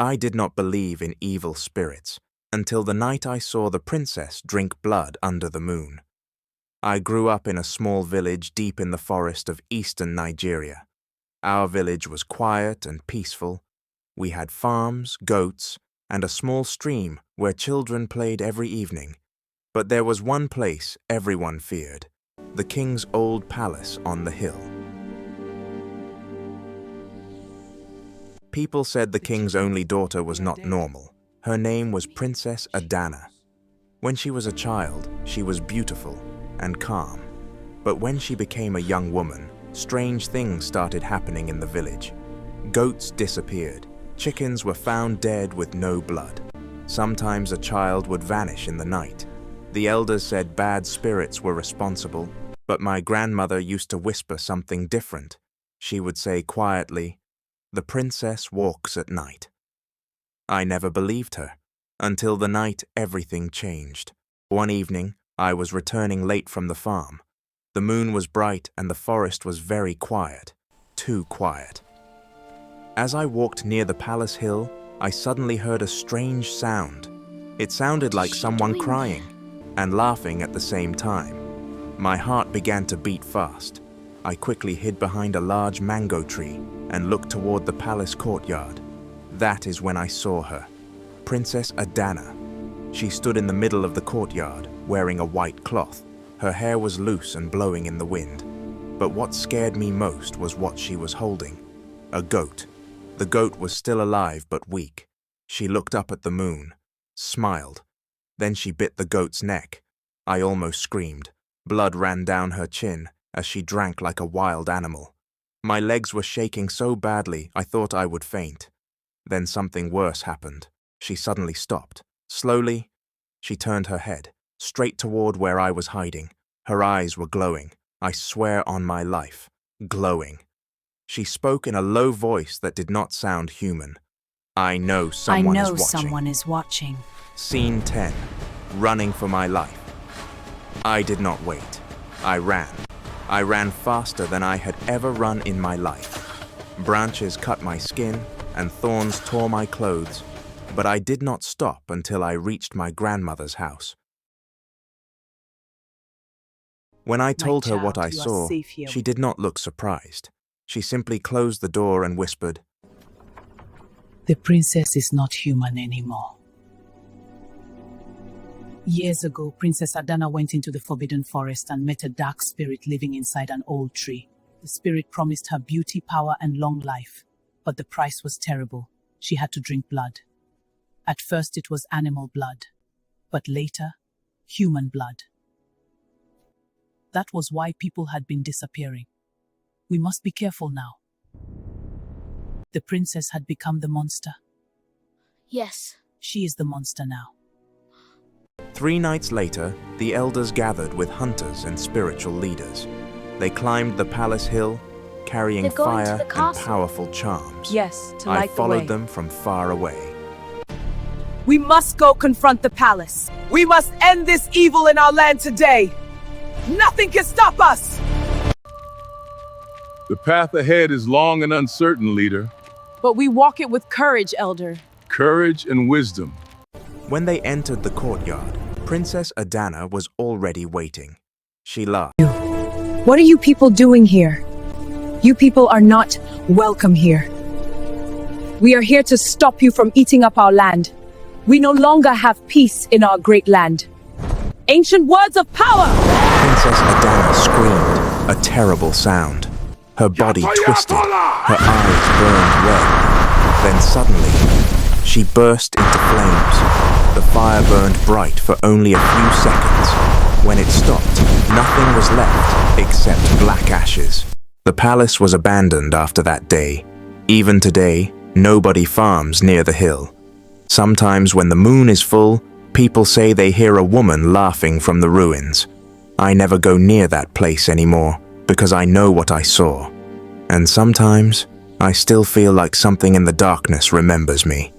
I did not believe in evil spirits until the night I saw the princess drink blood under the moon. I grew up in a small village deep in the forest of eastern Nigeria. Our village was quiet and peaceful. We had farms, goats, and a small stream where children played every evening. But there was one place everyone feared: the king's old palace on the hill. People said the king's only daughter was not normal. Her name was Princess Adana. When she was a child, she was beautiful and calm. But when she became a young woman, strange things started happening in the village. Goats disappeared. Chickens were found dead with no blood. Sometimes a child would vanish in the night. The elders said bad spirits were responsible, but my grandmother used to whisper something different. She would say quietly, "The princess walks at night." I never believed her, until the night everything changed. One evening, I was returning late from the farm. The moon was bright and the forest was very quiet, too quiet. As I walked near the palace hill, I suddenly heard a strange sound. It sounded like someone crying and laughing at the same time. My heart began to beat fast. I quickly hid behind a large mango tree and looked toward the palace courtyard. That is when I saw her, Princess Adana. She stood in the middle of the courtyard, wearing a white cloth. Her hair was loose and blowing in the wind. But what scared me most was what she was holding: a goat. The goat was still alive but weak. She looked up at the moon, smiled. Then she bit the goat's neck. I almost screamed. Blood ran down her chin as she drank like a wild animal. My legs were shaking so badly I thought I would faint. Then something worse happened. She suddenly stopped. Slowly, she turned her head, straight toward where I was hiding. Her eyes were glowing. I swear on my life, glowing. She spoke in a low voice that did not sound human. I know someone is watching. Scene 10. Running for my life. I did not wait. I ran. I ran faster than I had ever run in my life. Branches cut my skin and thorns tore my clothes, but I did not stop until I reached my grandmother's house. When I told her what I saw, she did not look surprised. She simply closed the door and whispered, "The princess is not human anymore." Years ago, Princess Adana went into the Forbidden Forest and met a dark spirit living inside an old tree. The spirit promised her beauty, power, and long life, but the price was terrible. She had to drink blood. At first it was animal blood, but later, human blood. That was why people had been disappearing. We must be careful now. The princess had become the monster. Yes. She is the monster now. 3 nights later, the elders gathered with hunters and spiritual leaders. They climbed the palace hill, carrying They're going to fire the and castle. powerful charms. Yes, to I light the followed way. them from far away. We must go confront the palace. We must end this evil in our land today. Nothing can stop us! The path ahead is long and uncertain, leader. But we walk it with courage, Elder. Courage and wisdom. When they entered the courtyard, Princess Adana was already waiting. She laughed. What are you people doing here? You people are not welcome here. We are here to stop you from eating up our land. We no longer have peace in our great land. Ancient words of power! Princess Adana screamed, a terrible sound. Her body twisted, her eyes burned red. Then suddenly, she burst into flames. The fire burned bright for only a few seconds. When it stopped, nothing was left except black ashes. The palace was abandoned after that day. Even today, nobody farms near the hill. Sometimes when the moon is full, people say they hear a woman laughing from the ruins. I never go near that place anymore because I know what I saw. And sometimes, I still feel like something in the darkness remembers me.